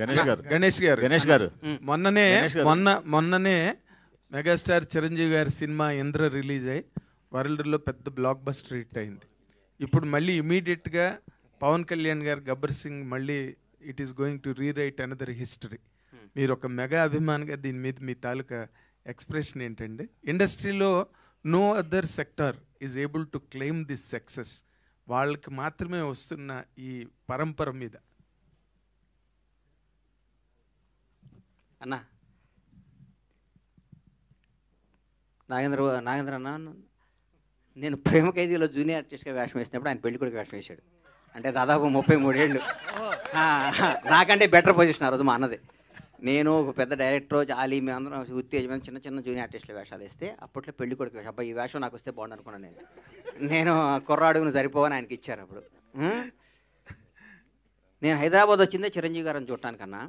గణేష్ గారు మొన్ననే మెగాస్టార్ చిరంజీవి గారి సినిమా ఇంద్ర రిలీజ్ అయ్యి వరల్డ్లో పెద్ద బ్లాక్ బస్టర్ హిట్ అయింది. ఇప్పుడు మళ్ళీ ఇమీడియట్గా పవన్ కళ్యాణ్ గారు గబ్బర్ సింగ్ మళ్ళీ it is going to rewrite another history. మీరు ఒక మెగా అభిమానిగా దీని మీద మీ తాలూకా ఎక్స్ప్రెషన్ ఏంటండి? ఇండస్ట్రీలో no other sector is able to claim this success. వాళ్ళకి మాత్రమే వస్తున్న ఈ పరంపర మీద. అన్నా నాగేంద్ర అన్న, నేను ప్రేమ ఖైదీలో జూనియర్ ఆర్టిస్ట్గా వేషం వేసినప్పుడు ఆయన పెళ్లి కొడుకు వేషం వేశాడు. అంటే దాదాపు 33 ఏళ్ళు. నాకంటే బెటర్ పొజిషన్ ఆ రోజు మా అన్నది. నేను ఒక పెద్ద డైరెక్టర్ జాలి మేమందరం ఉత్తేజమైన చిన్న చిన్న జూనియర్ ఆర్టిస్టుల వేషాలు వేస్తే అప్పట్లో పెళ్లి కొడుకు వేషం. అబ్బాయి ఈ వేషం నాకు వస్తే బాగుండు అనుకున్నాను. నేను కుర్రాడుగును సరిపోవని ఆయనకి ఇచ్చారు. అప్పుడు నేను హైదరాబాద్ వచ్చిందే చిరంజీవి గారిని చూడటానికన్నా.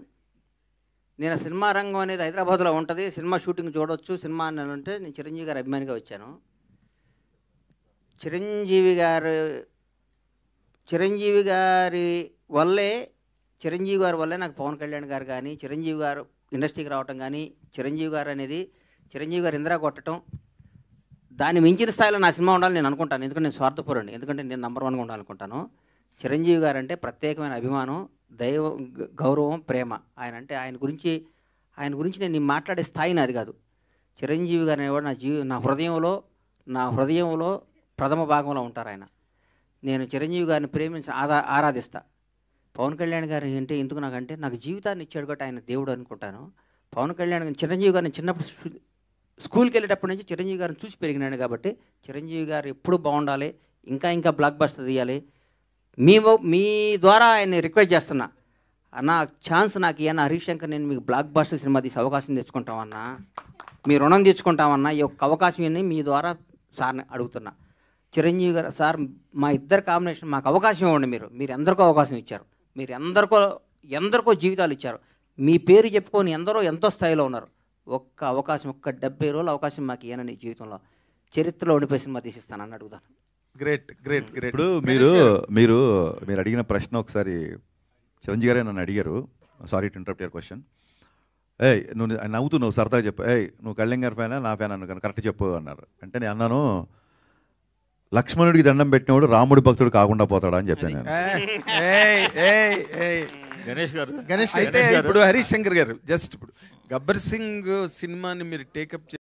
నేను సినిమా రంగం అనేది హైదరాబాద్లో ఉంటుంది, సినిమా షూటింగ్ చూడవచ్చు, సినిమా అని అంటే నేను చిరంజీవి గారి అభిమానిగా వచ్చాను. చిరంజీవి గారి వల్లే నాకు పవన్ కళ్యాణ్ గారు కానీ, చిరంజీవి గారు ఇండస్ట్రీకి రావటం కానీ, చిరంజీవి గారు ఇందిరా కొట్టడం, దాన్ని మించిన స్థాయిలో నా సినిమా ఉండాలని నేను అనుకుంటాను. ఎందుకంటే నేను స్వార్థపరుడిని, ఎందుకంటే నేను నంబర్ 1గా ఉండాలనుకుంటాను. చిరంజీవి గారు అంటే ప్రత్యేకమైన అభిమానం, గౌరవం, ప్రేమ. ఆయన గురించి నేను మాట్లాడే స్థాయి నాది కాదు. చిరంజీవి గారు అనేవాడు నా హృదయంలో ప్రథమ భాగంలో ఉంటారు ఆయన. నేను చిరంజీవి గారిని ప్రేమించి ఆరాధిస్తా. పవన్ కళ్యాణ్ గారు అంటే ఎందుకు నాకంటే నాకు జీవితాన్ని ఇచ్చాడు కాబట్టి ఆయన దేవుడు అనుకుంటాను. పవన్ కళ్యాణ్ చిరంజీవి గారిని చిన్నప్పుడు స్కూల్కి వెళ్ళేటప్పటి నుంచి చిరంజీవి గారిని చూసి పెరిగినాడు కాబట్టి చిరంజీవి గారు ఎప్పుడు బాగుండాలి, ఇంకా బ్లాక్ బస్టర్ తీయాలి. మీ ద్వారా ఆయన్ని రిక్వెస్ట్ చేస్తున్నా, అన్న ఛాన్స్ నాకు ఇయ్యన్న హరీష్ శంకర్, నేను మీకు బ్లాక్ బస్టర్ సినిమా తీసి అవకాశం తెచ్చుకుంటామన్నా, మీ రుణం తెచ్చుకుంటామన్నా, ఈ యొక్క అవకాశం ఇవ్వండి మీ ద్వారా సార్ని అడుగుతున్నా. చిరంజీవి గారు సార్ మా ఇద్దరు కాంబినేషన్ మాకు అవకాశం ఇవ్వండి. మీరు ఎందరికో అవకాశం ఇచ్చారు, మీరు ఎందరికో జీవితాలు ఇచ్చారు, మీ పేరు చెప్పుకొని ఎంతో స్థాయిలో ఉన్నారు. ఒక్క 70 రోజుల అవకాశం మాకు ఇవ్వనని జీవితంలో చరిత్రలో ఉండిపోయి సినిమా తీసిస్తానని అడుగుతాను. గ్రేట్. ఇప్పుడు మీరు అడిగిన ప్రశ్న ఒకసారి చిరంజీవి గారే నన్ను అడిగారు. Sorry to interrupt your question. నువ్వు నవ్వుతున్నావు, సరదాగా చెప్పు. నువ్వు కళ్యాణ్ గారి ఫ్యానా నా ఫ్యాన్ అన్నాను, కరెక్ట్ చెప్పు అన్నారు. అంటే నేను అన్నాను, లక్ష్మణుడికి దండం పెట్టినవాడు రాముడి భక్తుడు కాకుండా పోతాడా అని చెప్పాను. గణేష్ అయితే ఇప్పుడు హరీష్ శంకర్ గారు జస్ట్ ఇప్పుడు గబ్బర్ సింగ్ సినిమాని మీరు టేకప్